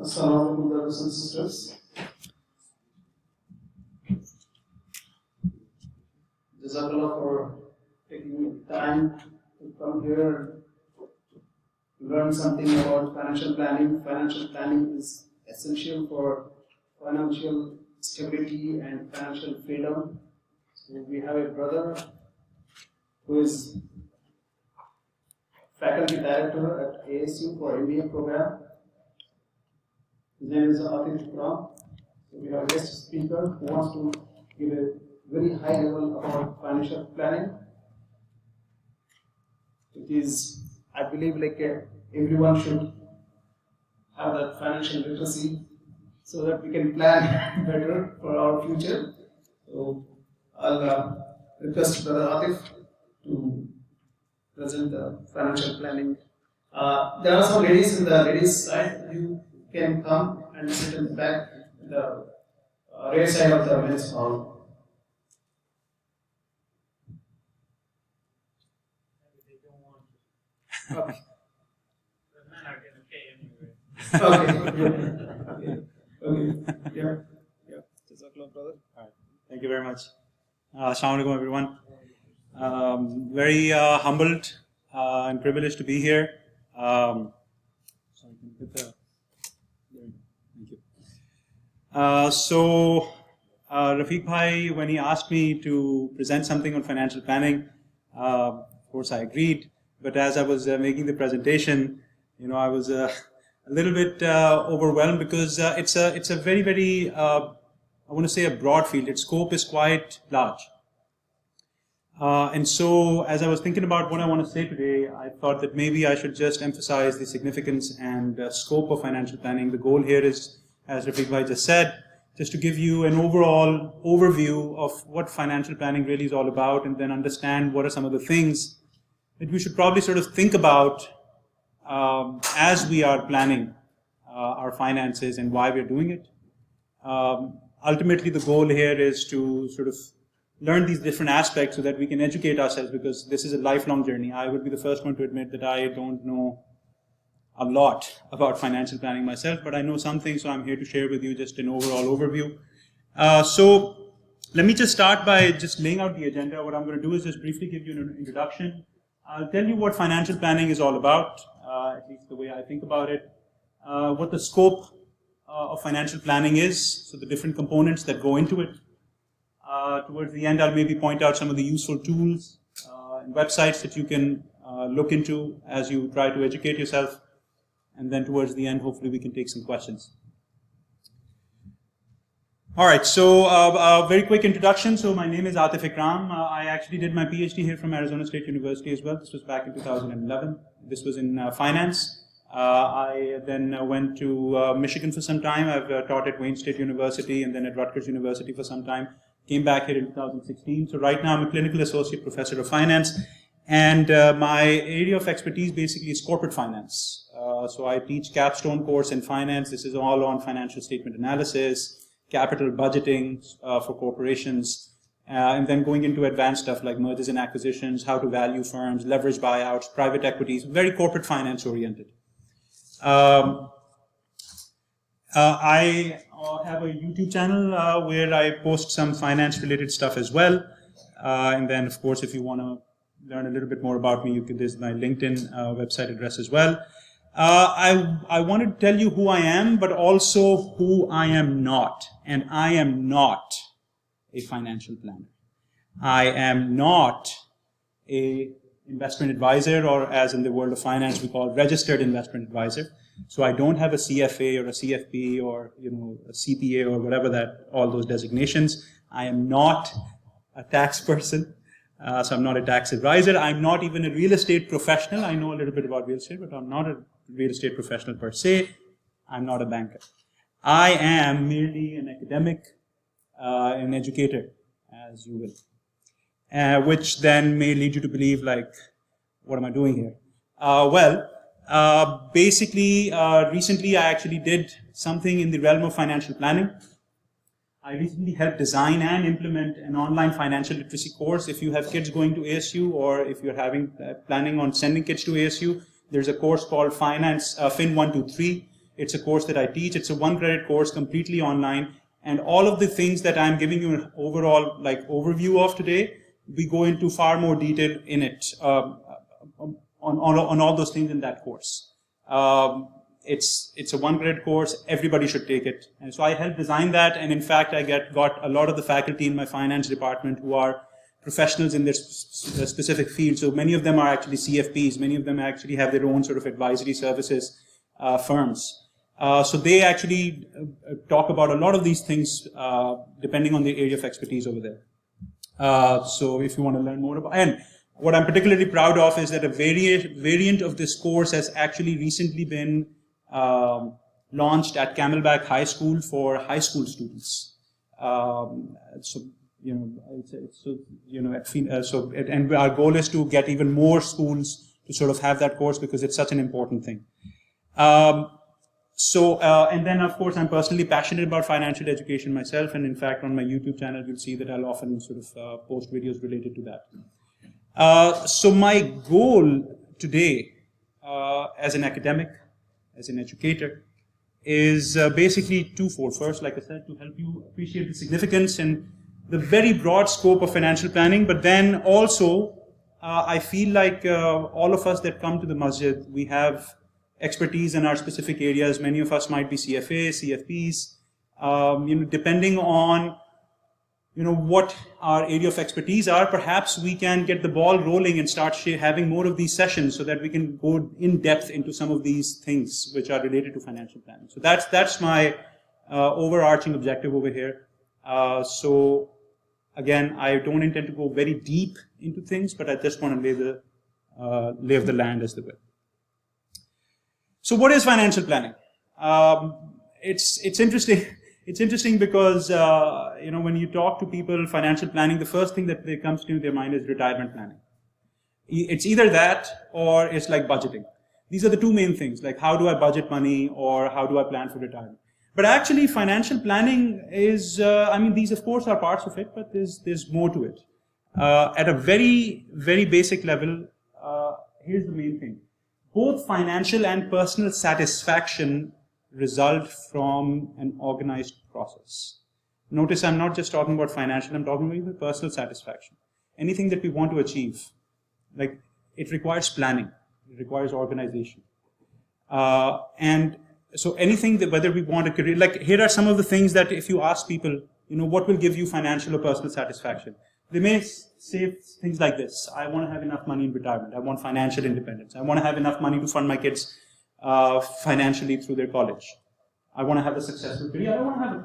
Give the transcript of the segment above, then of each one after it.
Assalamu alaikum, brothers and sisters. Jazakallah for taking time to come here and learn something about financial planning. Financial planning is essential for financial stability and financial freedom. So we have a brother who is faculty director at ASU for MBA program. His name is Al-Mustafa. So we have a guest speaker who wants to give a very high level about financial planning. It is, I believe, like everyone should have that financial literacy so that we can plan better for our future. So I'll request Brother Atif to present the financial planning. There are some ladies in the ladies side. You can come and sit in the back, in the rear side of the men's hall. Okay. The men are going to pay anyway. Okay. Okay. Yeah. Jazakallah, brother. All right. Thank you very much. Assalamu alaikum, everyone. Very humbled and privileged to be here. Sorry, can you put the... Thank you. Rafiq Bhai, when he asked me to present something on financial planning, of course I agreed. But as I was making the presentation, I was a little bit overwhelmed because it's a very, very, I want to say a broad field. Its scope is quite large. And so as I was thinking about what I want to say today, I thought that maybe I should just emphasize the significance and scope of financial planning. The goal here is, as Rafiq Bhai just said, just to give you an overall overview of what financial planning really is all about, and then understand what are some of the things that we should probably sort of think about as we are planning our finances and why we're doing it. Ultimately, the goal here is to sort of learn these different aspects so that we can educate ourselves, because this is a lifelong journey. I would be the first one to admit that I don't know a lot about financial planning myself, but I know some things, so I'm here to share with you just an overall overview. So let me just start by just laying out the agenda. What I'm going to do is just briefly give you an introduction. I'll tell you what financial planning is all about, at least the way I think about it, what the scope of financial planning is, so the different components that go into it. Towards the end, I'll maybe point out some of the useful tools and websites that you can look into as you try to educate yourself. And then towards the end, hopefully we can take some questions. All right, so a very quick introduction. So my name is Atif Ikram. I actually did my PhD here from Arizona State University as well. This was back in 2011. This was in finance. I then went to Michigan for some time. I've taught at Wayne State University and then at Rutgers University for some time. Came back here in 2016. So right now I'm a clinical associate professor of finance. And my area of expertise basically is corporate finance. So I teach capstone course in finance. This is all on financial statement analysis, capital budgeting for corporations, and then going into advanced stuff like mergers and acquisitions, how to value firms, leverage buyouts, private equities, very corporate finance oriented. I have a YouTube channel where I post some finance related stuff as well. And then, of course, if you want to learn a little bit more about me, there's my LinkedIn website address as well. I want to tell you who I am, but also who I am not. And I am not a financial planner. I am not a investment advisor, or as in the world of finance we call registered investment advisor. So I don't have a CFA or a CFP or a CPA or whatever all those designations. I am not a tax person. So I'm not a tax advisor. I'm not even a real estate professional. I know a little bit about real estate, but I'm not a real estate professional per se. I'm not a banker. I am merely an academic, an educator, as you will, which then may lead you to believe, like, what am I doing here? Basically, recently I actually did something in the realm of financial planning. I recently helped design and implement an online financial literacy course. If you have kids going to ASU, or if you're planning on sending kids to ASU, there's a course called Fin 123. It's a course that I teach. It's a 1 credit course, completely online. And all of the things that I'm giving you an overall overview of today, we go into far more detail in it, on all those things in that course. It's a 1 credit course. Everybody should take it. And so I helped design that. And in fact, I got a lot of the faculty in my finance department who are professionals in their specific field. So many of them are actually CFPs. Many of them actually have their own sort of advisory services firms. So they actually talk about a lot of these things depending on the area of expertise over there. So if you want to learn more about, and what I'm particularly proud of is that a variant of this course has actually recently been launched at Camelback High School for high school students. And our goal is to get even more schools to sort of have that course because it's such an important thing. And then of course I'm personally passionate about financial education myself, and in fact on my YouTube channel you'll see that I'll often sort of post videos related to that. So my goal today as an academic, as an educator, is basically twofold. First, like I said, to help you appreciate the significance and the very broad scope of financial planning, but then also I feel like all of us that come to the masjid, we have expertise in our specific areas. Many of us might be CFAs, CFPs, depending on what our area of expertise are, perhaps we can get the ball rolling and start having more of these sessions so that we can go in depth into some of these things which are related to financial planning. So that's my overarching objective over here. So again, I don't intend to go very deep into things, but I just want to lay the lay of the land, as it were. So what is financial planning? It's interesting. It's interesting because when you talk to people, financial planning, the first thing that comes to their mind is retirement planning. It's either that or it's like budgeting. These are the two main things, like how do I budget money or how do I plan for retirement. But actually, financial planning is, these of course are parts of it, but there's more to it. At a very, very basic level, here's the main thing. Both financial and personal satisfaction result from an organized process. Notice I'm not just talking about financial, I'm talking about even personal satisfaction. Anything that we want to achieve, like it requires planning, it requires organization. And so anything that, whether we want a career, like here are some of the things that if you ask people, what will give you financial or personal satisfaction? They may say things like this: I want to have enough money in retirement. I want financial independence. I want to have enough money to fund my kids financially through their college. I want to have a successful career. I want to have a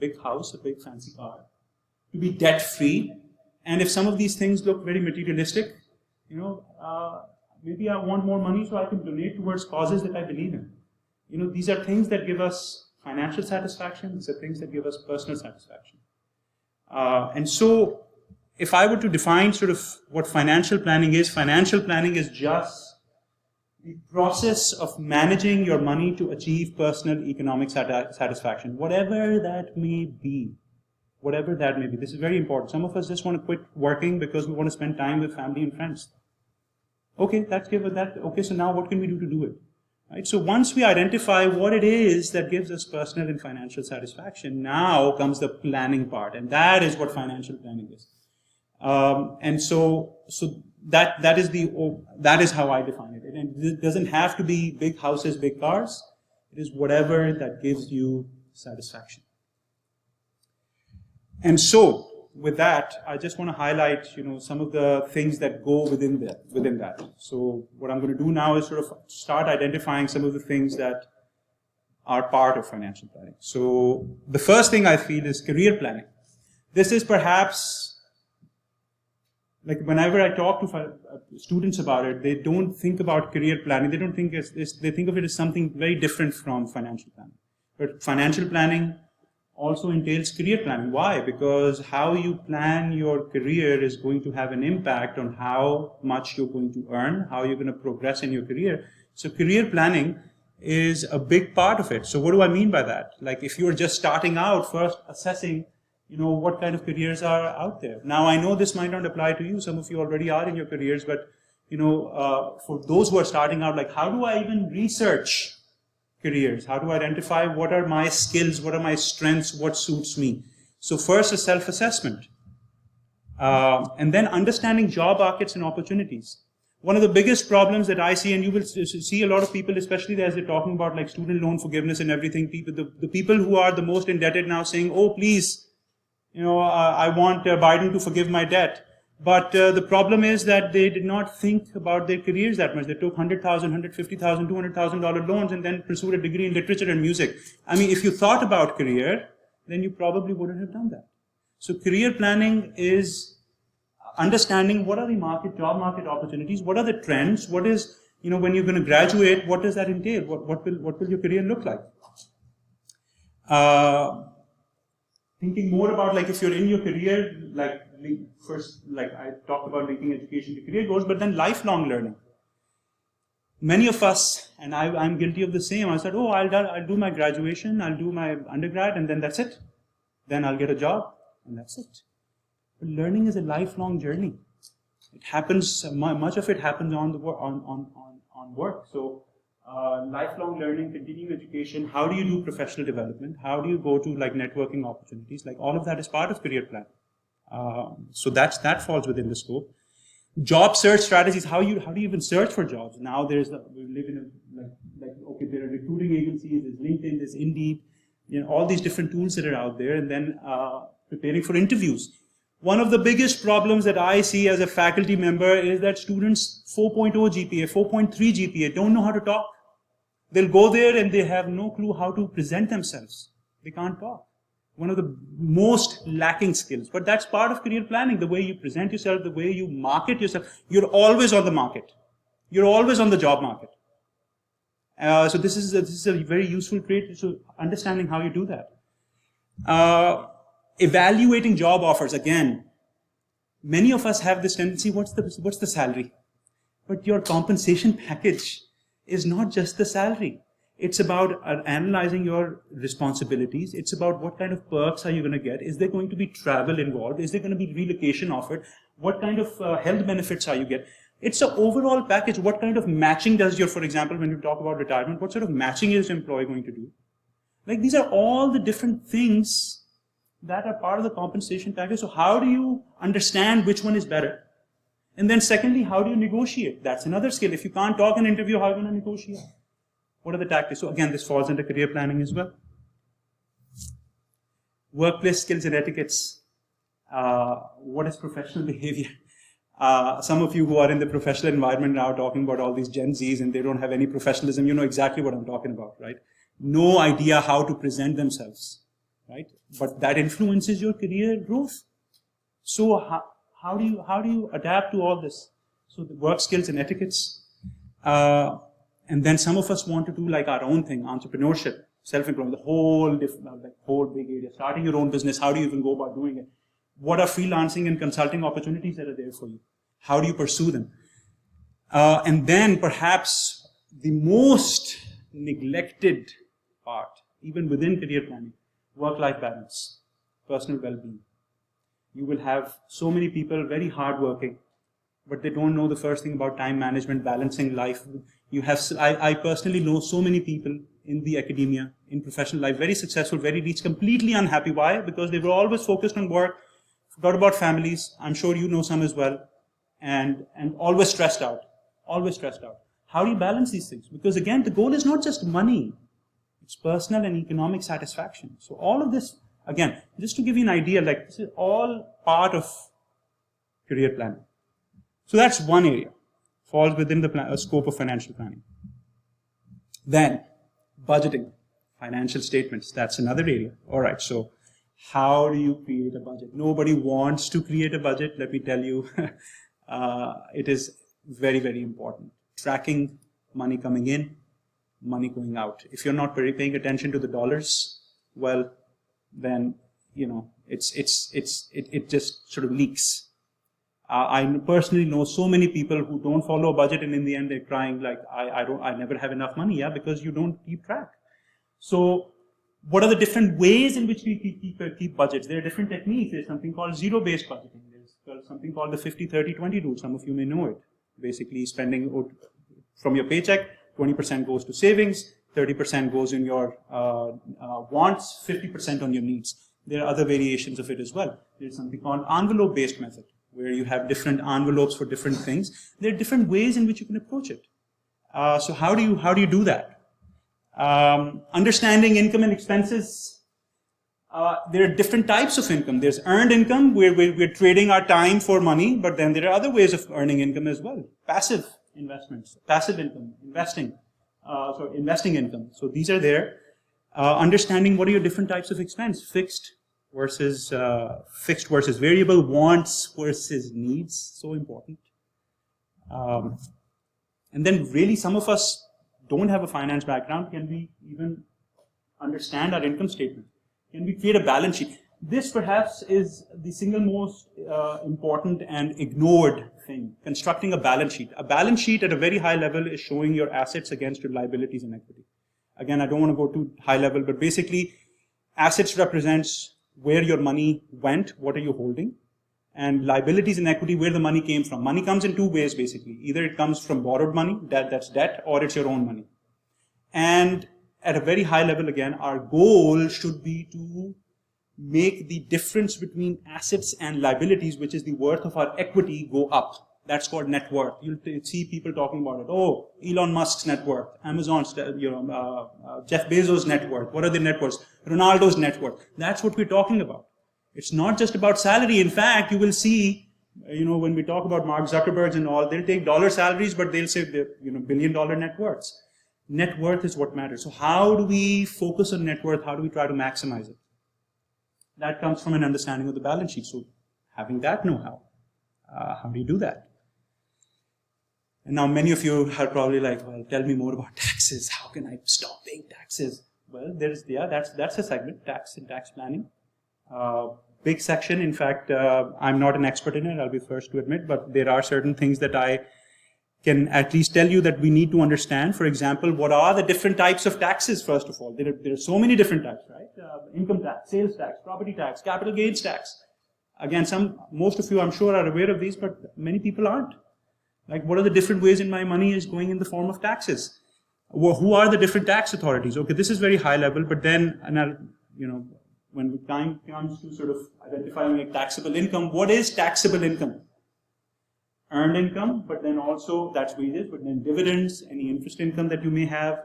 big fancy car, to be debt free. And if some of these things look very materialistic, maybe I want more money so I can donate towards causes that I believe in. These are things that give us financial satisfaction. These are things that give us personal satisfaction. And so, if I were to define sort of what financial planning is just the process of managing your money to achieve personal economic satisfaction, whatever that may be. Whatever that may be. This is very important. Some of us just want to quit working because we want to spend time with family and friends. Okay, okay, so now what can we do to do it? Right? So once we identify what it is that gives us personal and financial satisfaction, now comes the planning part, and that is what financial planning is. And so that is how I define it. And it doesn't have to be big houses, big cars. It is whatever that gives you satisfaction. And so, with that, I just want to highlight, some of the things that go within that. So, what I'm going to do now is sort of start identifying some of the things that are part of financial planning. So, the first thing I feel is career planning. This is perhaps, like whenever I talk to students about it, they don't think about career planning. They don't think they think of it as something very different from financial planning. But financial planning also entails career planning. Why? Because how you plan your career is going to have an impact on how much you're going to earn, how you're going to progress in your career. So career planning is a big part of it. So what do I mean by that? Like if you're just starting out, first assessing, what kind of careers are out there. Now I know this might not apply to you. Some of you already are in your careers, but for those who are starting out, like how do I even research careers? How to identify what are my skills, what are my strengths, what suits me? So first is self-assessment. And then understanding job markets and opportunities. One of the biggest problems that I see, and you will see a lot of people, especially as they're talking about like student loan forgiveness and everything, the people who are the most indebted now saying, oh, please, I want Biden to forgive my debt. But the problem is that they did not think about their careers that much. They took $100,000, $150,000, $200,000 loans and then pursued a degree in literature and music. I mean, if you thought about career, then you probably wouldn't have done that. So career planning is understanding what are the job market opportunities, what are the trends, what is, when you're going to graduate, what does that entail? What will your career look like? Thinking more about like if you're in your career, like first, like I talked about linking education to career goals, but then lifelong learning. Many of us, and I'm guilty of the same, I said, oh, I'll do my graduation, I'll do my undergrad, and then that's it. Then I'll get a job, and that's it. But learning is a lifelong journey. It happens, much of it happens on work. So lifelong learning, continuing education, how do you do professional development? How do you go to like networking opportunities? Like all of that is part of career plan. So that falls within the scope. Job search strategies, how do you even search for jobs? Now we live in okay, there are recruiting agencies, there's LinkedIn, there's Indeed, all these different tools that are out there, and then preparing for interviews. One of the biggest problems that I see as a faculty member is that students 4.0 GPA, 4.3 GPA don't know how to talk. They'll go there and they have no clue how to present themselves. They can't talk. One of the most lacking skills. But that's part of career planning, the way you present yourself, the way you market yourself. You're always on the market. You're always on the job market. So this is a very useful trait, so understanding how you do that. Evaluating job offers, again, many of us have this tendency, what's the salary? But your compensation package is not just the salary. It's about analyzing your responsibilities. It's about what kind of perks are you going to get? Is there going to be travel involved? Is there going to be relocation offered? What kind of health benefits are you get? It's an overall package. What kind of matching does for example, when you talk about retirement, what sort of matching is the employee going to do? Like these are all the different things that are part of the compensation package. So how do you understand which one is better? And then secondly, how do you negotiate? That's another skill. If you can't talk in an interview, how are you going to negotiate? What are the tactics? So again, this falls under career planning as well. Workplace skills and etiquettes. What is professional behavior? Some of you who are in the professional environment now are talking about all these Gen Zs and they don't have any professionalism. You know exactly what I'm talking about, right? No idea how to present themselves, right? But that influences your career growth. So how do you adapt to all this? So the work skills and etiquettes. And then some of us want to do like our own thing, entrepreneurship, self-employment, the whole big area. Starting your own business, how do you even go about doing it? What are freelancing and consulting opportunities that are there for you? How do you pursue them? And then perhaps the most neglected part, even within career planning, work-life balance, personal well-being. You will have so many people very hardworking, but they don't know the first thing about time management, balancing life. I personally know so many people in the academia, in professional life, very successful, very rich, completely unhappy. Why? Because they were always focused on work, forgot about families. I'm sure you know some as well, and always stressed out, always stressed out. How do you balance these things? Because again, the goal is not just money. It's personal and economic satisfaction. So all of this, again, just to give you an idea, like this is all part of career planning. So that's one area, falls within the scope of financial planning. Then, budgeting, financial statements, that's another area. All right, so how do you create a budget? Nobody wants to create a budget, let me tell you. It is very, very important. Tracking money coming in, money going out. If you're not paying attention to the dollars, well, then, it just sort of leaks. I personally know so many people who don't follow a budget and in the end they're crying like, I never have enough money. Yeah, because you don't keep track. So what are the different ways in which we keep budgets? There are different techniques. There's something called zero-based budgeting. There's something called the 50-30-20 rule. Some of you may know it. Basically spending from your paycheck, 20% goes to savings, 30% goes in your wants, 50% on your needs. There are other variations of it as well. There's something called envelope-based method, where you have different envelopes for different things. There are different ways in which you can approach it. So how do you do that? Understanding income and expenses. There are different types of income. There's earned income, where we're trading our time for money, but then there are other ways of earning income as well. Passive investments, passive income, investing income. So these are there. Understanding what are your different types of expense, fixed versus variable, wants versus needs, so important. And then really some of us don't have a finance background. Can we even understand our income statement? Can we create a balance sheet? This perhaps is the single most important and ignored thing, constructing a balance sheet. A balance sheet at a very high level is showing your assets against your liabilities and equity. Again, I don't want to go too high level, but basically assets represents where your money went, what are you holding, and liabilities and equity, where the money came from. Money comes in two ways basically. Either it comes from borrowed money, that's debt, or it's your own money. And at a very high level again, our goal should be to make the difference between assets and liabilities, which is the worth of our equity, go up. That's called net worth. You'll see people talking about it. Oh, Elon Musk's net worth, Amazon's, Jeff Bezos' net worth. What are the net worths? Ronaldo's net worth. That's what we're talking about. It's not just about salary. In fact, you will see, when we talk about Mark Zuckerberg and all, they'll take dollar salaries, but they'll say they're, $1 billion net worths. Net worth is what matters. So how do we focus on net worth? How do we try to maximize it? That comes from an understanding of the balance sheet. So having that know-how, how do you do that? And now many of you are probably like, well, tell me more about taxes. How can I stop paying taxes? Well, that's a segment, tax and tax planning. Big section. In fact, I'm not an expert in it, I'll be first to admit, but there are certain things that I can at least tell you that we need to understand. For example, what are the different types of taxes, first of all? There are so many different types, right? Income tax, sales tax, property tax, capital gains tax. Again, most of you I'm sure are aware of these, but many people aren't. Like, what are the different ways in my money is going in the form of taxes? Who are the different tax authorities? Okay, this is very high level, but then, when the time comes to sort of identifying a taxable income, what is taxable income? Earned income, but then also that's wages, but then dividends, any interest income that you may have,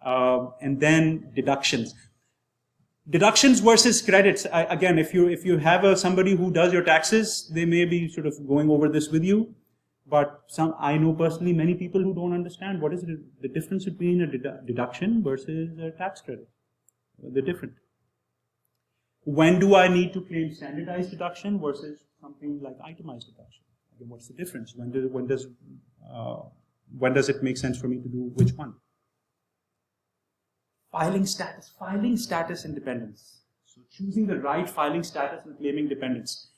and then deductions. Deductions versus credits. Again, if you have somebody who does your taxes, they may be sort of going over this with you. But I know personally many people who don't understand what is the difference between a deduction versus a tax credit. They're different. When do I need to claim standardized deduction versus something like itemized deduction? Again, what's the difference? When does it make sense for me to do which one? Filing status and dependence. So choosing the right filing status and claiming dependence.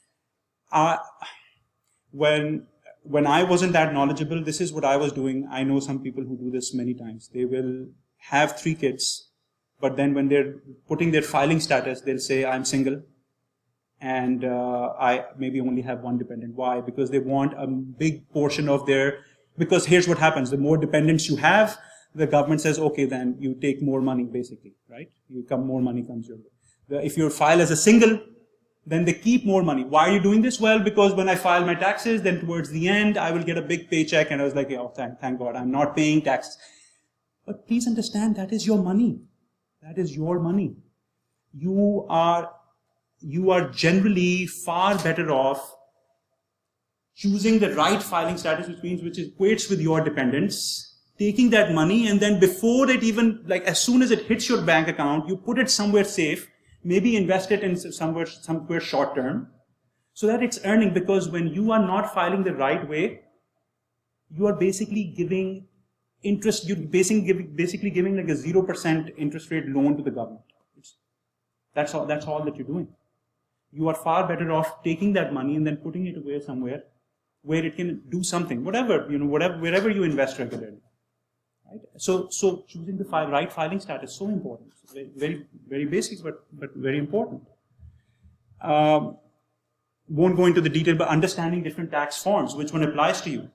When I wasn't that knowledgeable, this is what I was doing. I know some people who do this many times. They will have 3 kids, but then when they're putting their filing status, they'll say, I'm single, and I maybe only have 1 dependent. Why? Because they want a big portion of because here's what happens. The more dependents you have, the government says, okay, then you take more money, basically, right? More money comes your way. If you file as a single, then they keep more money. Why are you doing this? Well, because when I file my taxes, then towards the end, I will get a big paycheck. And I was like, oh, thank God, I'm not paying taxes. But please understand, that is your money. That is your money. You are generally far better off choosing the right filing status, which equates with your dependents, taking that money, and then before it even, as soon as it hits your bank account, you put it somewhere safe, maybe invest it in somewhere short term, so that it's earning. Because when you are not filing the right way, you are basically giving interest. You're basically giving like a 0% interest rate loan to the government. That's all that you're doing. You are far better off taking that money and then putting it away somewhere where it can do something, wherever you invest regularly. Right? So choosing the right filing status is so important. It's very, very basic, but very important. Won't go into the detail, but understanding different tax forms, which one applies to you.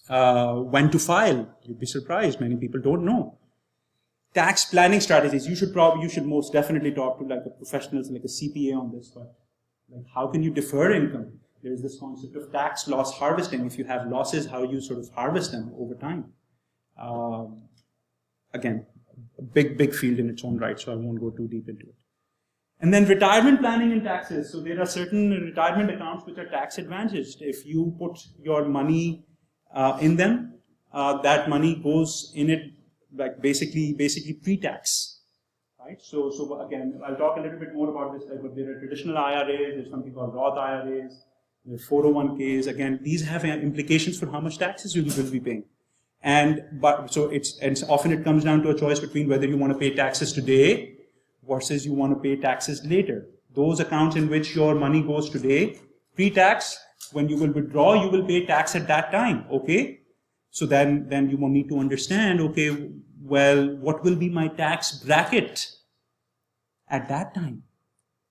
When to file, you'd be surprised. Many people don't know. tax planning strategies. You should most definitely talk to like a professional, like a CPA on this. But like, how can you defer income? There's this concept of tax loss harvesting. If you have losses, how you sort of harvest them over time. Again, a big field in its own right, so I won't go too deep into it. And then retirement planning and taxes. So there are certain retirement accounts which are tax advantaged. If you put your money in them, that money goes in it like basically pre-tax, right? So again, I'll talk a little bit more about this. Like, but there are traditional IRAs. There's something called Roth IRAs. There are 401ks. Again, these have implications for how much taxes you will be paying. And often it comes down to a choice between whether you want to pay taxes today versus you want to pay taxes later. Those accounts in which your money goes today, pre-tax, when you will withdraw, you will pay tax at that time, okay? So then you will need to understand, okay, well, what will be my tax bracket at that time?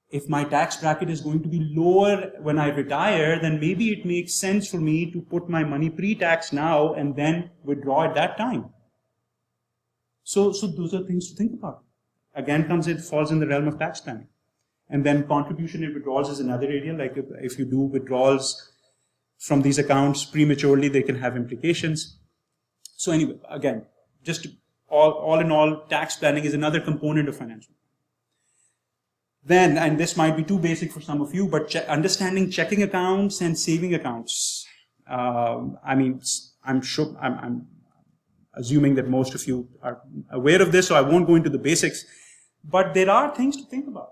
If my tax bracket is going to be lower when I retire, then maybe it makes sense for me to put my money pre-tax now and then withdraw at that time. So those are things to think about. Again, it falls in the realm of tax planning. And then contribution and withdrawals is another area. Like if you do withdrawals from these accounts prematurely, they can have implications. So anyway, again, just all in all, tax planning is another component of financial. Then, and this might be too basic for some of you, but understanding checking accounts and saving accounts. I mean, I'm sure, I'm assuming that most of you are aware of this, so I won't go into the basics. But there are things to think about.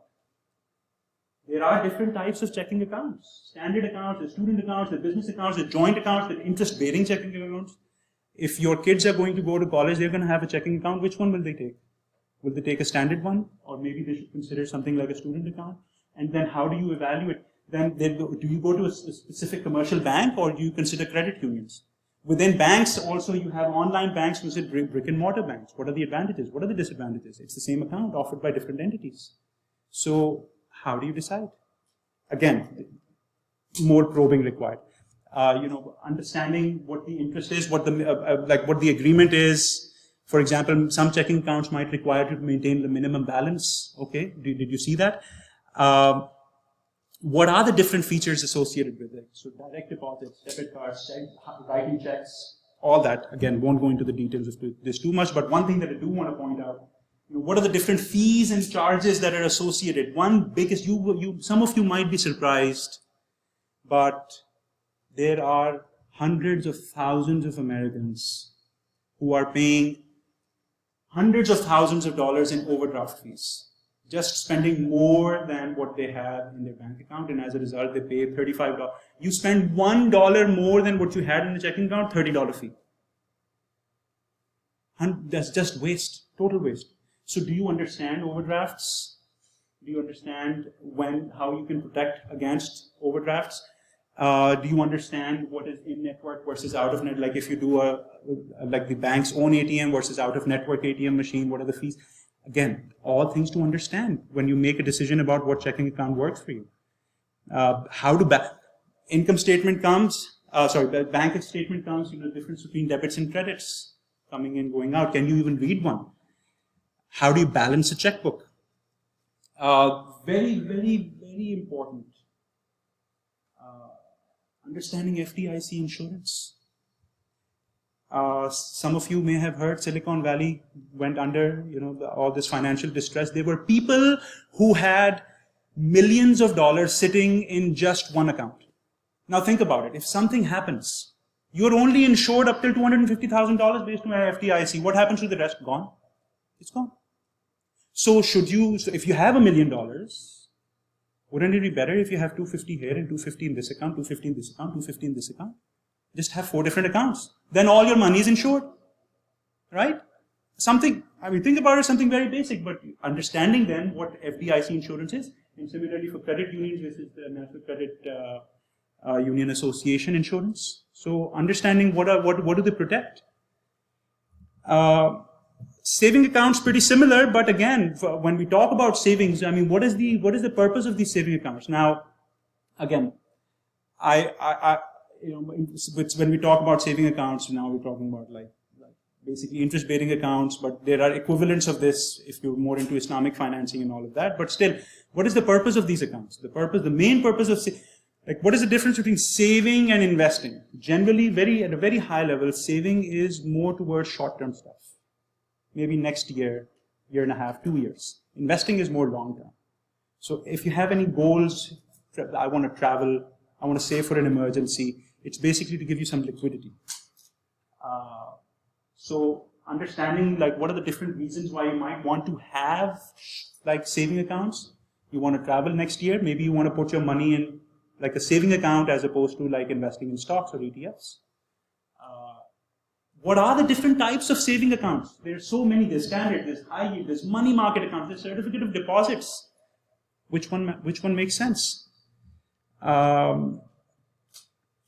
There are different types of checking accounts. Standard accounts, the student accounts, the business accounts, the joint accounts, the interest-bearing checking accounts. If your kids are going to go to college, they're going to have a checking account. Which one will they take? Will they take a standard one? Or maybe they should consider something like a student account? And then how do you evaluate? Then do you go to a specific commercial bank or do you consider credit unions? Within banks also you have online banks, brick and mortar banks. What are the advantages? What are the disadvantages? It's the same account offered by different entities. So how do you decide? Again, more probing required. Understanding what the interest is, what the agreement is. For example, some checking accounts might require you to maintain the minimum balance. Okay, did you see that? What are the different features associated with it? So direct deposits, debit cards, writing checks, all that. Again, won't go into the details of this too much, but one thing that I do want to point out, what are the different fees and charges that are associated? One biggest, some of you might be surprised, but there are hundreds of thousands of Americans who are paying hundreds of thousands of dollars in overdraft fees, just spending more than what they have in their bank account, and as a result, they pay $35. You spend $1 more than what you had in the checking account, $30 fee. That's just waste, total waste. So do you understand overdrafts? Do you understand how you can protect against overdrafts? Do you understand what is in-network versus out-of-net? Like if you do like the bank's own ATM versus out-of-network ATM machine, what are the fees? Again, all things to understand when you make a decision about what checking account works for you. Income statement comes, the bank statement comes, the difference between debits and credits coming in, going out. Can you even read one? How do you balance a checkbook? Very, very, very important. Understanding FDIC insurance. Some of you may have heard Silicon Valley went under, all this financial distress. There were people who had millions of dollars sitting in just one account. Now think about it. If something happens, you're only insured up till $250,000 based on FDIC. What happens to the rest? Gone. It's gone. So if you have $1 million, wouldn't it be better if you have 250 here and 250 in this account, 250 in this account, 250 in this account? Just have 4 different accounts. Then all your money is insured. Right? Think about it, something very basic, but understanding then what FDIC insurance is. And similarly for credit unions, this is the National Credit Union Association insurance. So understanding what do they protect? Saving accounts pretty similar, but again, when we talk about savings, what is the purpose of these saving accounts? Now, again, when we talk about saving accounts, now we're talking about like basically interest-bearing accounts, but there are equivalents of this if you're more into Islamic financing and all of that. But still, what is the purpose of these accounts? The main purpose of, what is the difference between saving and investing? Generally, at a very high level, saving is more towards short-term stuff. Maybe next year, year and a half, 2 years. Investing is more long-term. So if you have any goals, I want to travel, I want to save for an emergency, it's basically to give you some liquidity. So understanding what are the different reasons why you might want to have saving accounts. You want to travel next year, maybe you want to put your money in a saving account as opposed to investing in stocks or ETFs. What are the different types of saving accounts? There's so many. There's standard, there's high yield, there's money market accounts, there's certificate of deposits. Which one makes sense?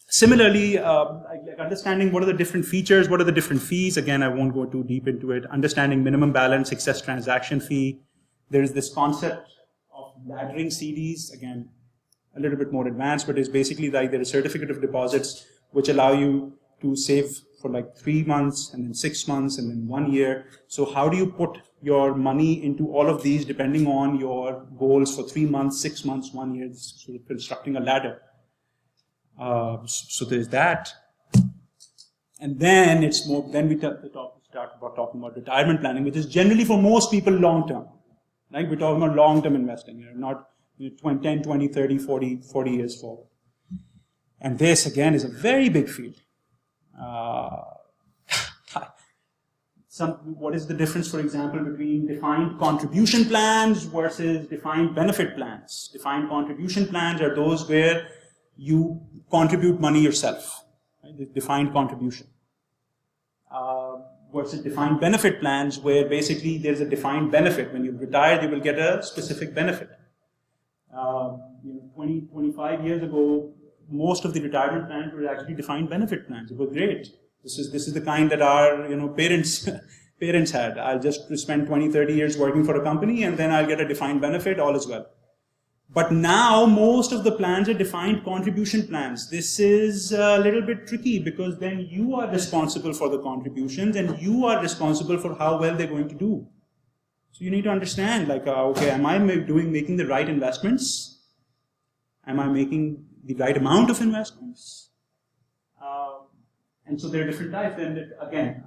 Similarly, understanding what are the different features, what are the different fees. Again, I won't go too deep into it. Understanding minimum balance, excess transaction fee. There is this concept of laddering CDs. Again, a little bit more advanced, but it's basically there are certificate of deposits which allow you to save for 3 months and then 6 months and then 1 year. So how do you put your money into all of these depending on your goals for 3 months, 6 months, 1 year, sort of constructing a ladder. So there's that. And then it's more, then we start talking about retirement planning, which is generally for most people long-term. Right? We're talking about long-term investing, not 10, 20, 30, 40 years forward. And this, again, is a very big field. What is the difference, for example, between defined contribution plans versus defined benefit plans? Defined contribution plans are those where you contribute money yourself, right? The defined contribution. Versus defined benefit plans where basically there's a defined benefit. When you retire, you will get a specific benefit. 20, 25 years ago, most of the retirement plans were actually defined benefit plans. It was great. This is the kind that our parents had. I'll just spend 20, 30 years working for a company and then I'll get a defined benefit, all is well. But now most of the plans are defined contribution plans. This is a little bit tricky because then you are responsible for the contributions and you are responsible for how well they're going to do. So you need to understand, okay, am I making the right investments? Am I making the right amount of investments? And so there are different types. And again,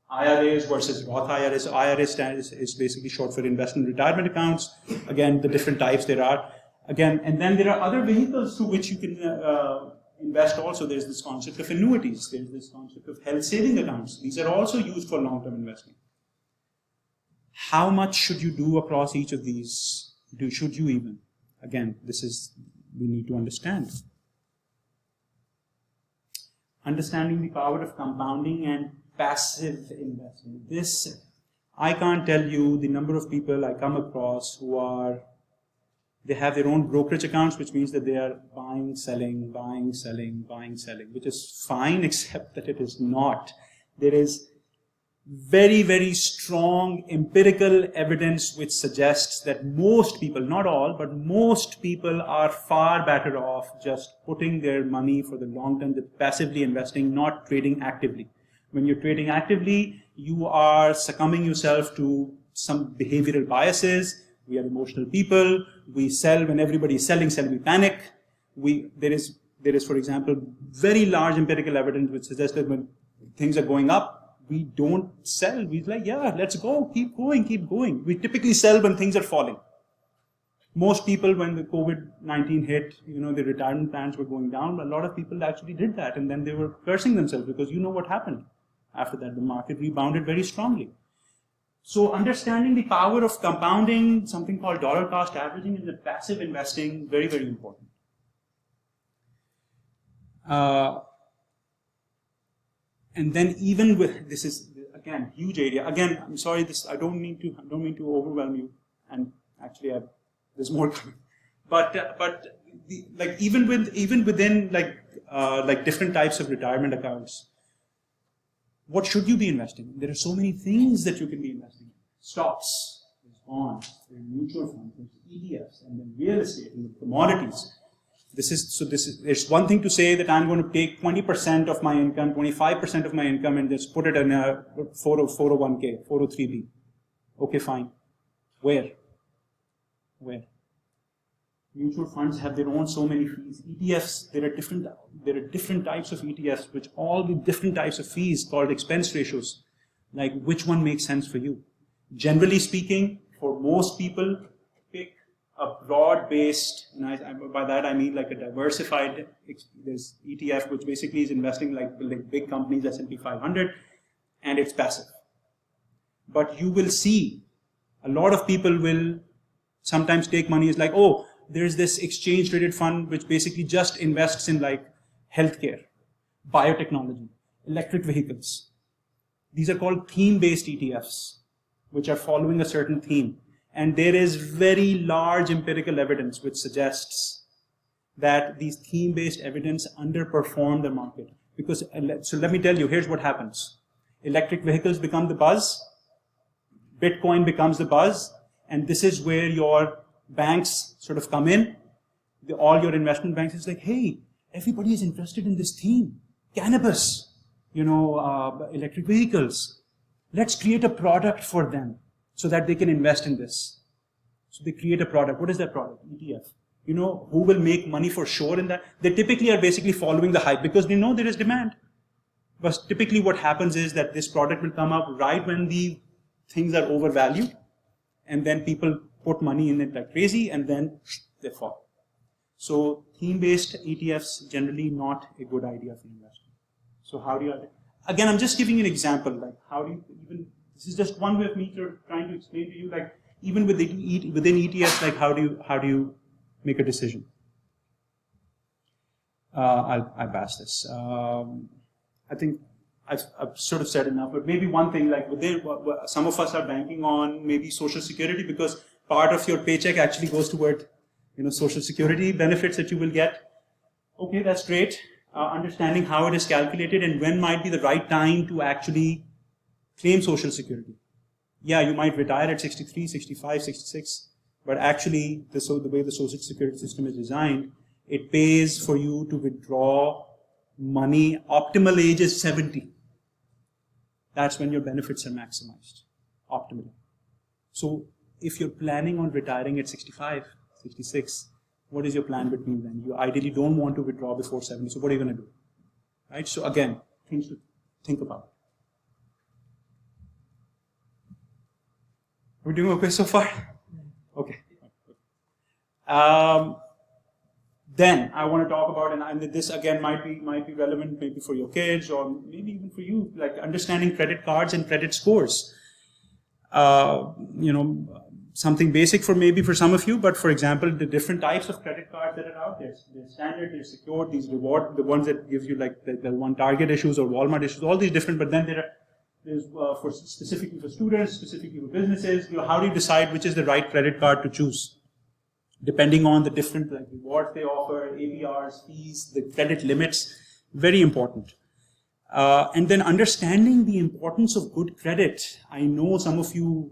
IRAs versus Roth IRAs. So IRA is basically short for investment retirement accounts. Again, the different types there are. Again, and then there are other vehicles through which you can invest also. There's this concept of annuities. There's this concept of health saving accounts. These are also used for long-term investing. How much should you do across each of these? Should you even? Again, we need to understand. Understanding the power of compounding and passive investing. This, I can't tell you the number of people I come across they have their own brokerage accounts, which means that they are buying, selling, buying, selling, buying, selling, which is fine, except that it is not. There is very, very strong empirical evidence which suggests that most people, not all, but most people are far better off just putting their money for the long term, passively investing, not trading actively. When you're trading actively, you are succumbing yourself to some behavioral biases. We are emotional people. We sell when everybody is selling, we panic. There is, for example, very large empirical evidence which suggests that when things are going up, we don't sell. We're like, yeah, let's go, keep going. We typically sell when things are falling. Most people, when the COVID-19 hit, the retirement plans were going down. A lot of people actually did that, and then they were cursing themselves because what happened after that? The market rebounded very strongly. So understanding the power of compounding, something called dollar cost averaging, and the passive investing, very, very important. And then even with, this is again huge area. Again, I'm sorry, I don't mean to overwhelm you. And actually, there's more coming. But even within different types of retirement accounts, what should you be investing in? There are so many things that you can be investing in. Stocks, there's bonds, there's mutual funds, there's ETFs, and then real estate and the commodities. It's one thing to say that I'm going to take 20% of my income, 25% of my income and just put it in a 401k, 403b. Okay, fine. Where? Mutual funds have their own so many fees. ETFs, there are different types of ETFs, which all the different types of fees called expense ratios. Like, which one makes sense for you? Generally speaking, for most people, pick a broad-based, and by that I mean like a diversified, there's ETF, which basically is investing like big companies, S&P 500, and it's passive. But you will see, a lot of people will sometimes take money as like, oh, there's this exchange-traded fund which basically just invests in like healthcare, biotechnology, electric vehicles. These are called theme-based ETFs, which are following a certain theme. And there is very large empirical evidence which suggests that these theme-based evidence underperform the market. Because, so let me tell you, here's what happens. Electric vehicles become the buzz, Bitcoin becomes the buzz, and this is where your banks sort of come in. All your investment banks is like, hey, everybody is interested in this theme. Cannabis, electric vehicles. Let's create a product for them so that they can invest in this. So they create a product. What is that product? ETF. You know who will make money for sure in that? They typically are basically following the hype because they know there is demand. But typically what happens is that this product will come up right when the things are overvalued, and then people put money in it like crazy, and then they fall. So theme-based ETFs generally not a good idea for investing. So how do you, again, I'm just giving you an example, like how do you even, this is just one way of me trying to explain to you, like even within ETFs, like how do you make a decision? I'll pass this. I think I've sort of said enough, but maybe one thing, like some of us are banking on maybe Social Security because part of your paycheck actually goes toward, Social Security benefits that you will get. Okay, that's great. Understanding how it is calculated and when might be the right time to actually claim Social Security. Yeah, you might retire at 63, 65, 66, but actually, the way the Social Security system is designed, it pays for you to withdraw money. Optimal age is 70. That's when your benefits are maximized, optimally. So if you're planning on retiring at 65, 66, what is your plan between then? You ideally don't want to withdraw before 70, so what are you going to do? Right? So again, things to think about. Are we doing okay so far? Okay. Then I want to talk about, and this again might be relevant maybe for your kids or maybe even for you, like understanding credit cards and credit scores. Something basic for some of you, but for example, the different types of credit cards that are out there. There's standard, there's secured, these reward, the ones that gives you like the one Target issues or Walmart issues, all these different, but then there's for specifically for students, specifically for businesses. How do you decide which is the right credit card to choose? Depending on the different rewards they offer, APRs, fees, the credit limits, very important. And then understanding the importance of good credit. I know some of you,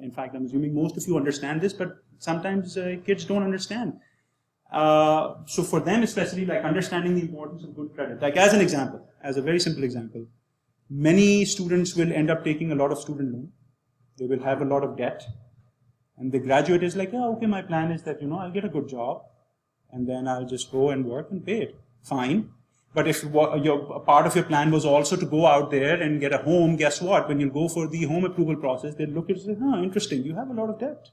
in fact, I'm assuming most of you understand this, but sometimes kids don't understand. So for them, especially, like understanding the importance of good credit. Like as an example, as a very simple example, many students will end up taking a lot of student loan. They will have a lot of debt. And the graduate is like, yeah, okay, my plan is that, I'll get a good job and then I'll just go and work and pay it. Fine. But if a part of your plan was also to go out there and get a home, guess what? When you go for the home approval process, they look at it and say, interesting, you have a lot of debt.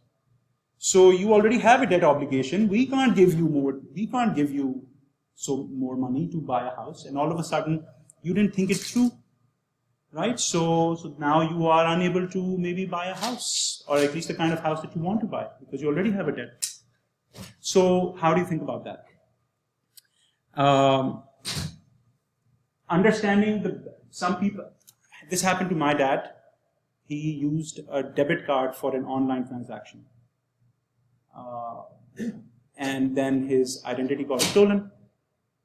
So you already have a debt obligation. We can't give you more money to buy a house. And all of a sudden, you didn't think it through. Right? So now you are unable to maybe buy a house, or at least the kind of house that you want to buy, because you already have a debt. So how do you think about that? Understanding some people, this happened to my dad. He used a debit card for an online transaction. And then his identity got stolen,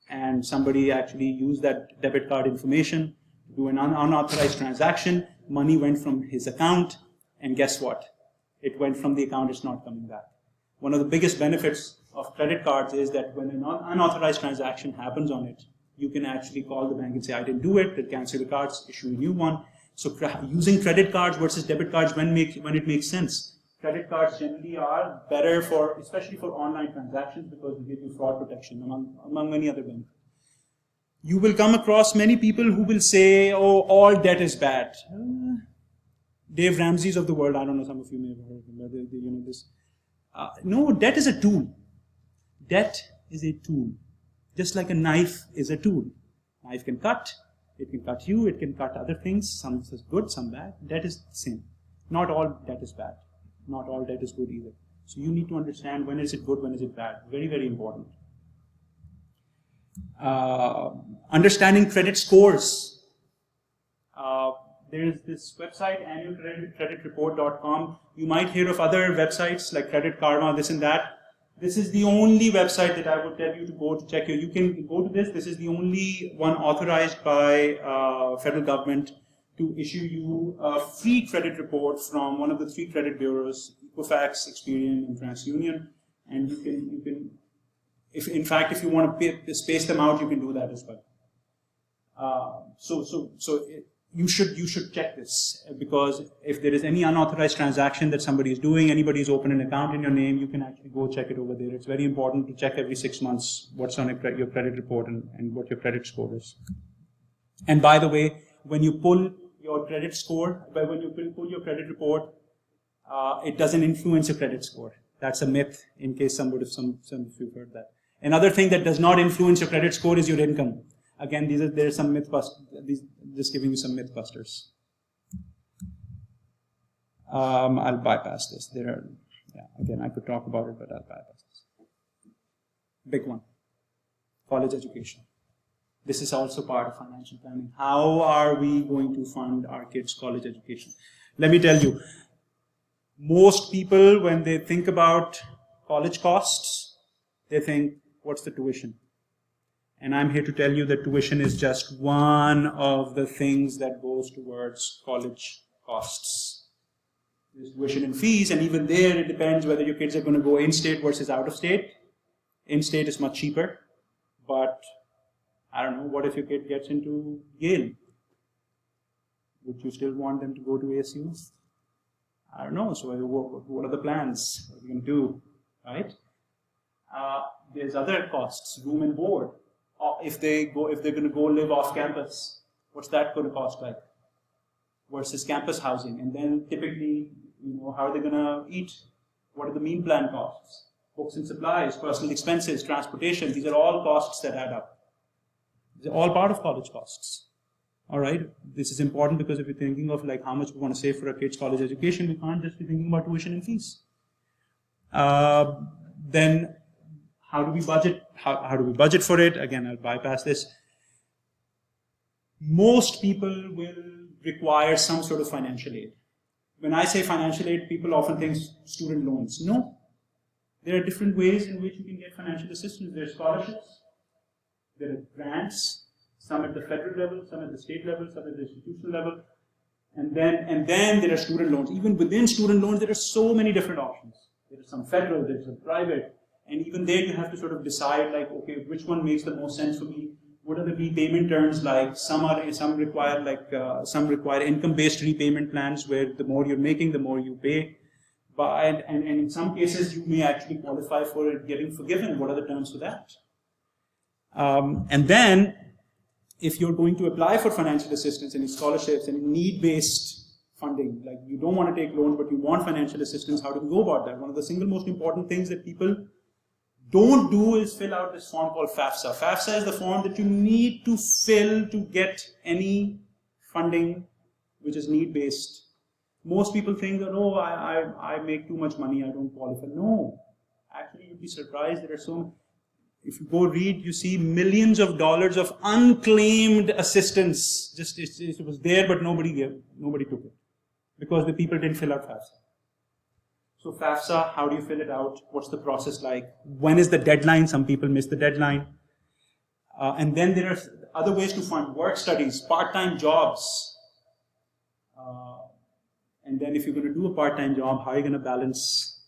and somebody actually used that debit card information do an unauthorized transaction, money went from his account, and guess what? It went from the account, it's not coming back. One of the biggest benefits of credit cards is that when an unauthorized transaction happens on it, you can actually call the bank and say, I didn't do it, they'll cancel the cards, issue a new one. So using credit cards versus debit cards when it makes sense. Credit cards generally are better for, especially for online transactions, because they give you fraud protection among many other benefits. You will come across many people who will say, oh, all debt is bad. Dave Ramsey's of the world, I don't know, some of you may have heard of him, you know this. No, debt is a tool. Debt is a tool. Just like a knife is a tool. Knife can cut, it can cut you, it can cut other things, some is good, some bad. Debt is the same. Not all debt is bad. Not all debt is good either. So you need to understand when is it good, when is it bad. Very, very important. Understanding credit scores. There is this website, annualcreditreport.com. You might hear of other websites like Credit Karma, this and that. This is the only website that I would tell you to go to check. You can go to this. This is the only one authorized by federal government to issue you a free credit report from one of the 3 credit bureaus, Equifax, Experian, and TransUnion. And you can, if in fact, if you want to space them out, you can do that as well. You should check this, because if there is any unauthorized transaction that somebody is doing, anybody is opened an account in your name, you can actually go check it over there. It's very important to check every 6 months what's on your credit report and what your credit score is. And by the way, when you pull your credit score, when you pull your credit report, it doesn't influence your credit score. That's a myth, in case some of you heard that. Another thing that does not influence your credit score is your income. Again, there are some just giving you some myth busters. I'll bypass this. Again, I could talk about it, but I'll bypass this. Big one, college education. This is also part of financial planning. How are we going to fund our kids' college education? Let me tell you, most people, when they think about college costs, they think, what's the tuition? And I'm here to tell you that tuition is just one of the things that goes towards college costs. There's tuition and fees, and even there it depends whether your kids are going to go in-state versus out-of-state. In-state is much cheaper, but I don't know, what if your kid gets into Yale? Would you still want them to go to ASU? I don't know, so what are the plans? What are we going to do, right? There's other costs, room and board. If they're going to go live off campus, what's that going to cost like? Versus campus housing, and then typically, how are they going to eat? What are the meal plan costs? Books and supplies, personal expenses, transportation. These are all costs that add up. They're all part of college costs. All right. This is important because if you're thinking of like how much we want to save for our kids' college education, we can't just be thinking about tuition and fees. Then, how do we budget? How do we budget for it? Again, I'll bypass this. Most people will require some sort of financial aid. When I say financial aid, people often think student loans. No. There are different ways in which you can get financial assistance. There are scholarships, there are grants, some at the federal level, some at the state level, some at the institutional level, and then there are student loans. Even within student loans, there are so many different options. There are some federal, there's some private, and even there you have to sort of decide like, okay, which one makes the most sense for me? What are the repayment terms like? Some require income-based repayment plans where the more you're making, the more you pay. And in some cases, you may actually qualify for it getting forgiven. What are the terms for that? And then, if you're going to apply for financial assistance, any scholarships, any need-based funding, like you don't want to take loans, but you want financial assistance, how do you go about that? One of the single most important things that people don't do is fill out this form called FAFSA. FAFSA is the form that you need to fill to get any funding which is need-based. Most people think that, oh, I make too much money, I don't qualify. No. Actually, you'd be surprised. There are so, if you go read, you see millions of dollars of unclaimed assistance. Just it was there, but nobody took it because the people didn't fill out FAFSA. So FAFSA, how do you fill it out? What's the process like? When is the deadline? Some people miss the deadline. And then there are other ways to fund work studies, part-time jobs. And then if you're going to do a part-time job, how are you going to balance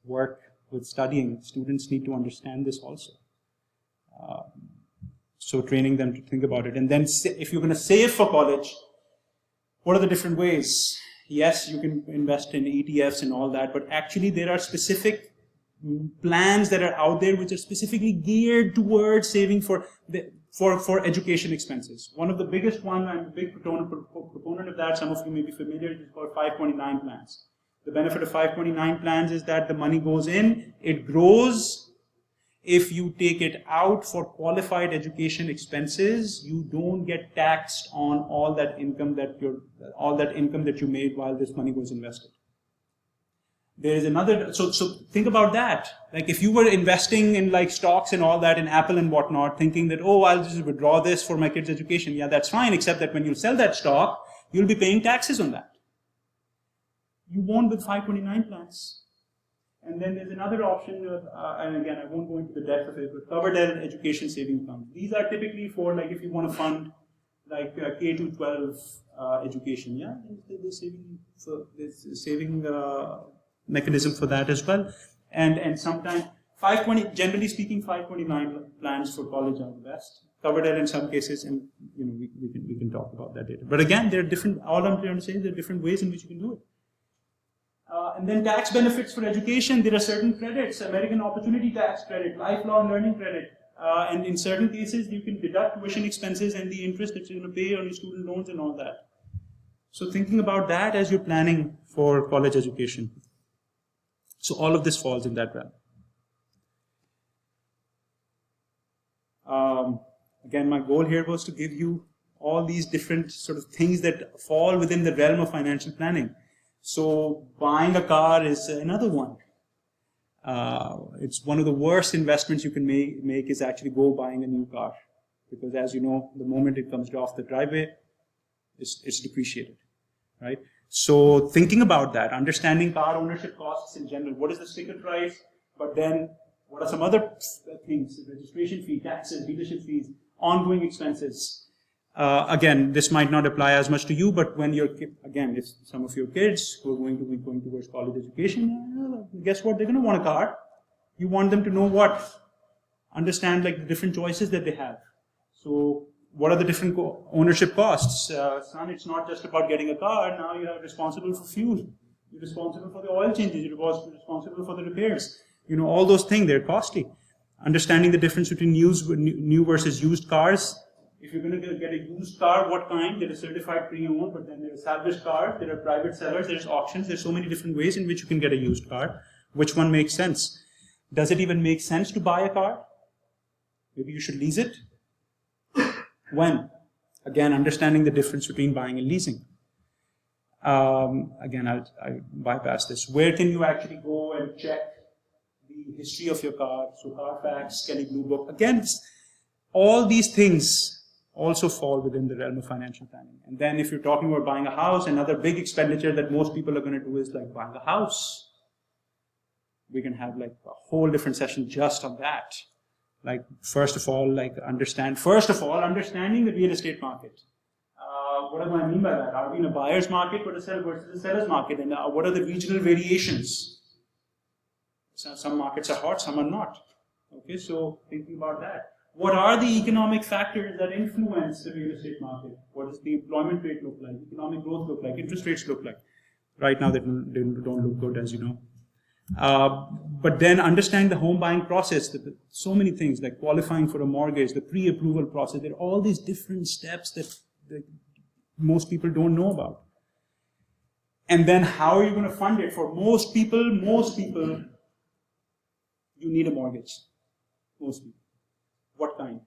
work with studying, students need to understand this also. So training them to think about it. And then if you're going to save for college, what are the different ways? Yes, you can invest in ETFs and all that, but actually there are specific plans that are out there which are specifically geared towards saving for education expenses. One of the biggest one, I'm a big proponent of that, some of you may be familiar, is called 529 plans. The benefit of 529 plans is that the money goes in, it grows. If you take it out for qualified education expenses, you don't get taxed on all that income that you made while this money was invested. There is another, so think about that. Like if you were investing in like stocks and all that in Apple and whatnot, thinking that, oh, I'll just withdraw this for my kids' education. Yeah, that's fine, except that when you sell that stock, you'll be paying taxes on that. You won't with 529 plans. And then there's another option, and again, I won't go into the depth of it, but covered education saving accounts. These are typically for like if you want to fund like K to 12 education. Yeah, there's saving mechanism for that as well. And sometimes 520, generally speaking, 529 plans for college are the best. Covered in some cases, and we can talk about that later. But again, there are different. All I'm trying to say is there are different ways in which you can do it. And then tax benefits for education. There are certain credits: American Opportunity Tax Credit, Lifelong Learning Credit, and in certain cases you can deduct tuition expenses and the interest that you're going to pay on your student loans and all that. So thinking about that as you're planning for college education. So all of this falls in that realm. Again, my goal here was to give you all these different sort of things that fall within the realm of financial planning. So buying a car is another one. It's one of the worst investments you can make is actually go buying a new car. Because as you know, the moment it comes off the driveway, it's depreciated, right? So thinking about that, understanding car ownership costs in general, what is the sticker price, but then what are some other things, registration fee, taxes, dealership fees, ongoing expenses. Again, this might not apply as much to you, but when you're, again, if some of your kids who are going to be going towards college education, guess what? They're going to want a car. You want them to know what? Understand like the different choices that they have. So what are the different ownership costs? Son, it's not just about getting a car. Now you're responsible for fuel. You're responsible for the oil changes. You're responsible for the repairs. All those things, they're costly. Understanding the difference between new versus used cars. If you're going to get a used car, what kind? There are certified pre-owned, but then there are salvage cars, there are private sellers, there's auctions, there's so many different ways in which you can get a used car. Which one makes sense? Does it even make sense to buy a car? Maybe you should lease it. When? Again, understanding the difference between buying and leasing. Again, I bypass this. Where can you actually go and check the history of your car? So Carfax, Kelley Blue Book. Again, all these things also fall within the realm of financial planning. And then if you're talking about buying a house, another big expenditure that most people are going to do is like buying a house. We can have like a whole different session just on that. Like first of all, understanding the real estate market. What do I mean by that? Are we in a buyer's market versus a seller's market? And what are the regional variations? So some markets are hot, some are not. Okay, so thinking about that. What are the economic factors that influence the real estate market? What does the employment rate look like? Economic growth look like? Interest rates look like? Right now they don't look good, as you know. But then understand the home buying process. So many things like qualifying for a mortgage, the pre-approval process. There are all these different steps that most people don't know about. And then how are you going to fund it? For most people, you need a mortgage. Most people. What kind?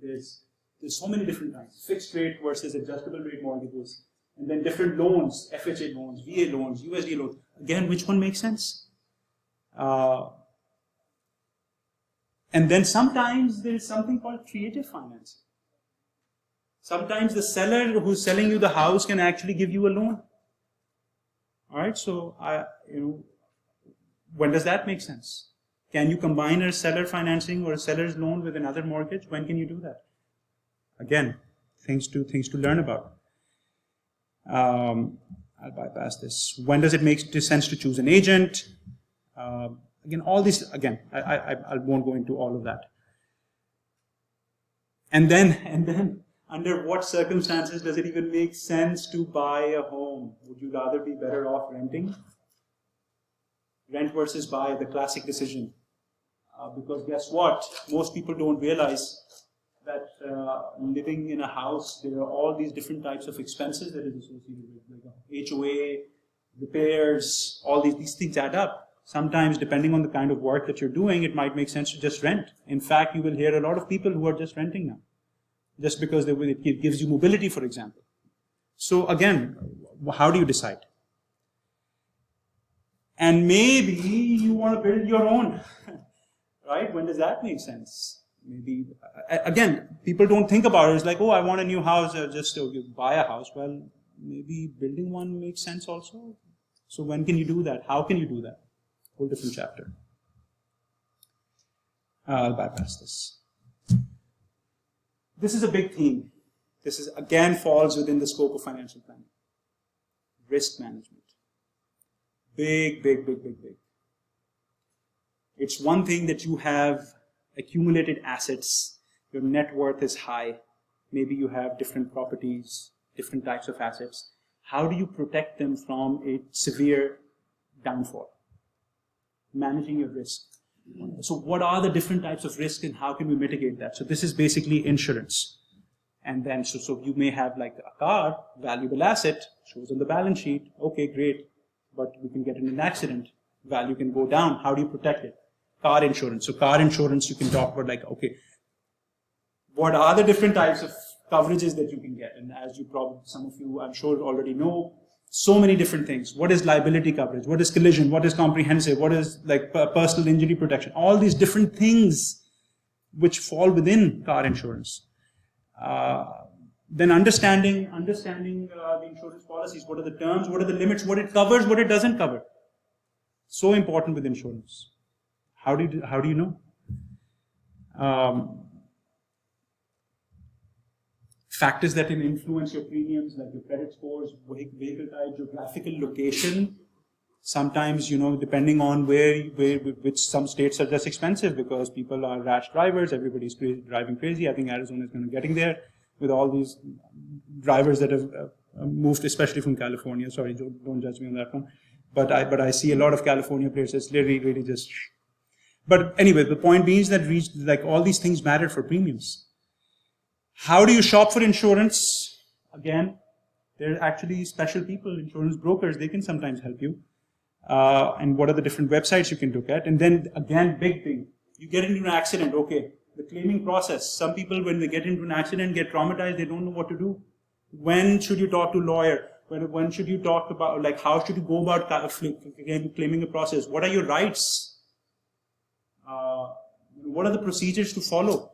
There's so many different kinds. Fixed rate versus adjustable rate mortgages. And then different loans, FHA loans, VA loans, USD loans. Again, which one makes sense? And then sometimes there is something called creative financing. Sometimes the seller who's selling you the house can actually give you a loan. All right, so when does that make sense? Can you combine a seller financing or a seller's loan with another mortgage? When can you do that? Again, things to learn about. I'll bypass this. When does it make sense to choose an agent? Again, all this, again, I won't go into all of that. And then, under what circumstances does it even make sense to buy a home? Would you rather be better off renting? Rent versus buy, the classic decision. Because guess what? Most people don't realize that living in a house, there are all these different types of expenses that is associated with, like HOA, repairs, all these things add up. Sometimes, depending on the kind of work that you're doing, it might make sense to just rent. In fact, you will hear a lot of people who are just renting now, just because it gives you mobility, for example. So again, how do you decide? And maybe you want to build your own, right? When does that make sense? Maybe, again, people don't think about it. It's like, oh, I want a new house, just to buy a house. Well, maybe building one makes sense also. So when can you do that? How can you do that? Whole different chapter. I'll bypass this. This is a big theme. This is, again, falls within the scope of financial planning. Risk management. Big, big, big, big, big. It's one thing that you have accumulated assets, your net worth is high, maybe you have different properties, different types of assets. How do you protect them from a severe downfall? Managing your risk. So what are the different types of risk and how can we mitigate that? So this is basically insurance. And then, so you may have like a car, valuable asset, shows on the balance sheet, okay, great, but we can get in an accident, value can go down, how do you protect it? Car insurance. So car insurance, you can talk about like, okay, what are the different types of coverages that you can get? And as you probably, some of you, I'm sure already know, so many different things. What is liability coverage? What is collision? What is comprehensive? What is like personal injury protection? All these different things which fall within car insurance. Then understanding the insurance policies. What are the terms? What are the limits? What it covers? What it doesn't cover? So important with insurance. How do you know? Factors that can influence your premiums, like your credit scores, vehicle type, geographical location. Sometimes, depending on which some states are just expensive because people are rash drivers, everybody's driving crazy. I think Arizona is going to getting there with all these drivers that have moved, especially from California. Sorry, don't judge me on that one. But I see a lot of California places really just. But anyway, the point being is that like all these things matter for premiums. How do you shop for insurance? Again, there are actually special people, insurance brokers, they can sometimes help you. And what are the different websites you can look at? And then again, big thing, you get into an accident, okay, the claiming process. Some people, when they get into an accident, get traumatized, they don't know what to do. When should you talk to a lawyer? When should you talk about, like, how should you go about claiming a process? What are your rights? What are the procedures to follow?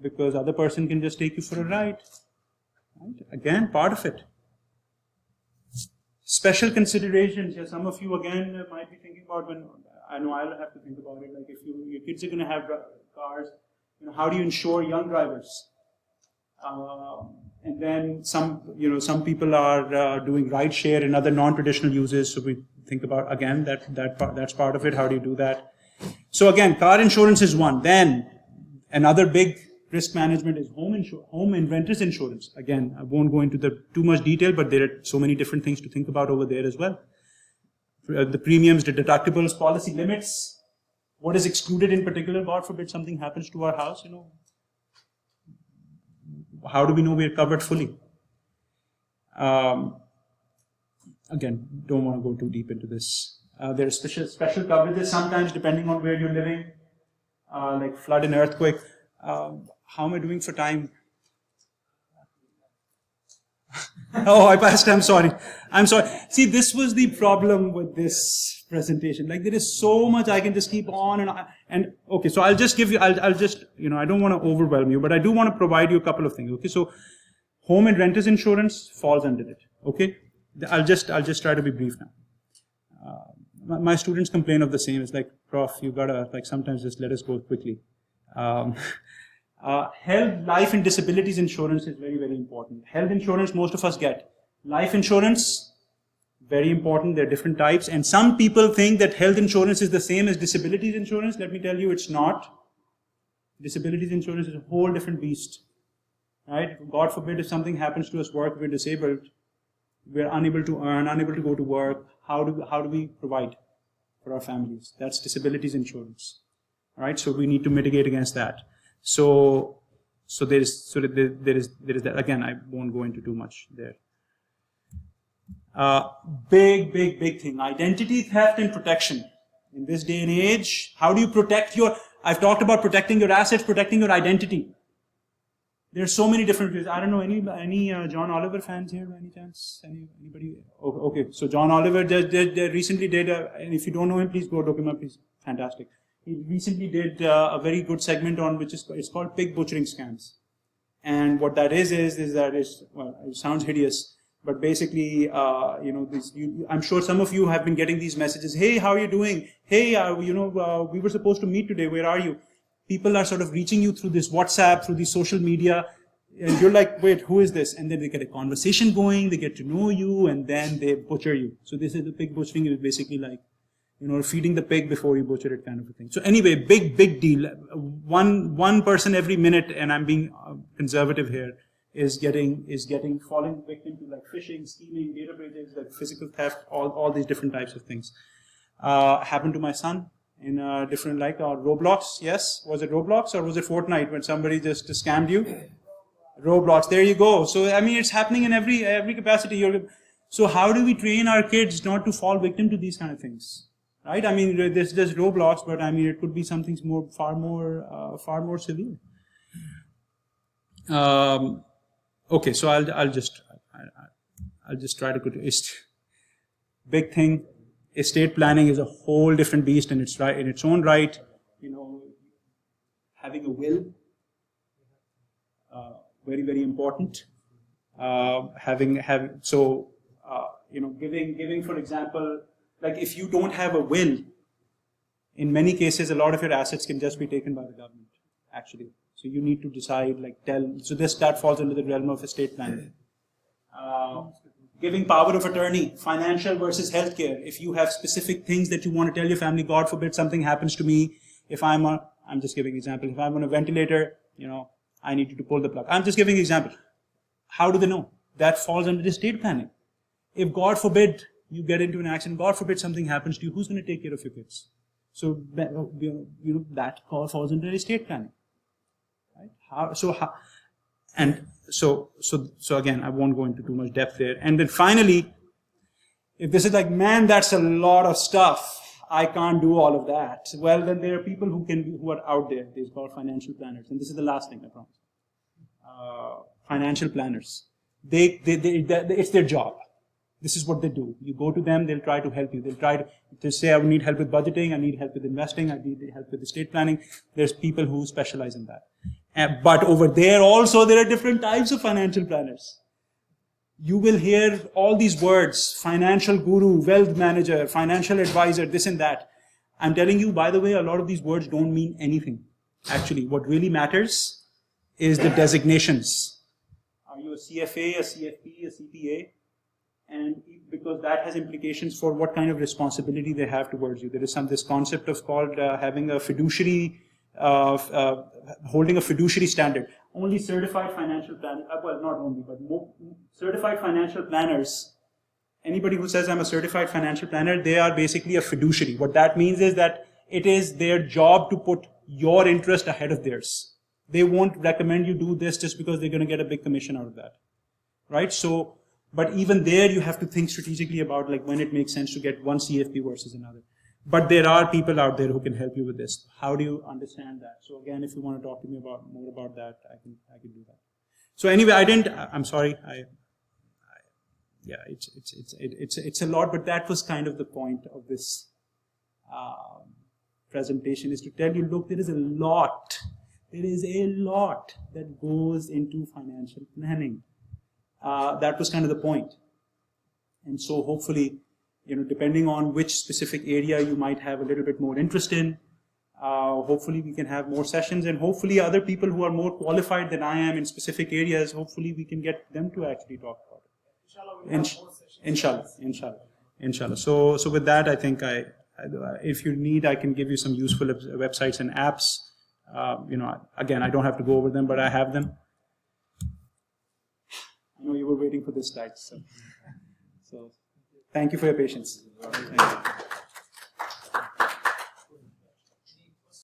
Because other person can just take you for a ride. Right? Again, part of it. Special considerations. Yeah, some of you again might be thinking about when I know I'll have to think about it. Like if your kids are going to have cars, how do you insure young drivers? And then some people are doing ride share and other non-traditional uses. So we think about again that's part of it. How do you do that? So again, car insurance is one. Then another big risk management is home and renters insurance. Again, I won't go into too much detail, but there are so many different things to think about over there as well. The premiums, the deductibles, policy limits, what is excluded in particular, God forbid something happens to our house, how do we know we are covered fully? Again, don't want to go too deep into this. There are special coverages sometimes depending on where you're living, like flood and earthquake. How am I doing for time? Oh, I passed. I'm sorry. See, this was the problem with this presentation. Like there is so much I can just keep on and okay. So I'll just give you. I'll just I don't want to overwhelm you, but I do want to provide you a couple of things. Okay, so home and renters insurance falls under it. Okay, I'll just try to be brief now. My students complain of the same. It's like, Prof, you gotta sometimes just let us go quickly. Health, life and disabilities insurance is very, very important. Health insurance most of us get. Life insurance, Very important. There are different types. And some people think that health insurance is the same as disabilities insurance. Let me tell you, it's not. Disabilities insurance is a whole different beast. Right? God forbid if something happens to us work, we're disabled, we're unable to earn, unable to go to work. How do we provide for our families? That's disabilities insurance. All right? So we need to mitigate against that. So there is that. Again, I won't go into too much there. Big thing. Identity theft and protection. In this day and age, how do you protect I've talked about protecting your assets, protecting your identity. There are so many different ways. I don't know, any John Oliver fans here by any chance? Anybody? Oh, okay, so John Oliver recently did, and if you don't know him, please go look him up. He's fantastic. He recently did a very good segment on it's called pig butchering scams. And what that is that it sounds hideous. But basically, I'm sure some of you have been getting these messages. Hey, how are you doing? Hey, we were supposed to meet today. Where are you? People are sort of reaching you through this WhatsApp, through these social media. And you're like, wait, who is this? And then they get a conversation going. They get to know you, and then they butcher you. So this is the pig butchering. Is basically like, feeding the pig before you butcher it kind of a thing. So anyway, big deal. One person every minute, and I'm being conservative here, is falling victim to like phishing, scheming, data breaches, like physical theft, all these different types of things. Happened to my son in a different, Roblox. Yes, was it Roblox or was it Fortnite when somebody just scammed you? Roblox. There you go. So I mean, it's happening in every capacity. So how do we train our kids not to fall victim to these kind of things? Right? I mean, there's Roblox, but I mean, it could be something far more severe. Okay, so I'll just try to go to big thing. Estate planning is a whole different beast in its own right. Having a will, very important. Giving, for example, like if you don't have a will, in many cases, a lot of your assets can just be taken by the government, actually. So you need to decide, that falls under the realm of estate planning. Giving power of attorney, financial versus healthcare. If you have specific things that you want to tell your family, God forbid something happens to me. If I'm just giving an example. If I'm on a ventilator, I need you to pull the plug. I'm just giving an example. How do they know? That falls under estate planning. If God forbid you get into an accident, God forbid something happens to you, who's going to take care of your kids? So that call falls under estate planning. Right? So again, I won't go into too much depth there. And then finally, if this is like, man, that's a lot of stuff, I can't do all of that. Well, then there are people who are out there. They're called financial planners. And this is the last thing, I promise. Financial planners. It's their job. This is what they do. You go to them, they'll try to help you. They'll say, I need help with budgeting, I need help with investing, I need help with estate planning. There's people who specialize in that. But over there also, there are different types of financial planners. You will hear all these words: financial guru, wealth manager, financial advisor, this and that. I'm telling you, by the way, a lot of these words don't mean anything. Actually, what really matters is the designations. Are you a CFA, a CFP, a CPA? And because that has implications for what kind of responsibility they have towards you. There is this concept of called having a fiduciary, holding a fiduciary standard. Only certified financial planners, well, not only, but certified financial planners, anybody who says I'm a certified financial planner, they are basically a fiduciary. What that means is that it is their job to put your interest ahead of theirs. They won't recommend you do this just because they're going to get a big commission out of that. Right? So, but even there you have to think strategically about when it makes sense to get one CFP versus another. But there are people out there who can help you with this. How do you understand that? So again, if you want to talk to me more about that, I can do that. So anyway, I'm sorry. It's a lot, but that was kind of the point of this presentation, is to tell you, look, there is a lot that goes into financial planning. That was kind of the point. And so hopefully, depending on which specific area you might have a little bit more interest in, hopefully we can have more sessions, and hopefully other people who are more qualified than I am in specific areas, hopefully we can get them to actually talk about it. Inshallah, we'll have more sessions. Inshallah. inshallah. So with that, I think if you need, I can give you some useful websites and apps. Again, I don't have to go over them, but I have them. I know you were waiting for this slide, so thank you for your patience. Thank you.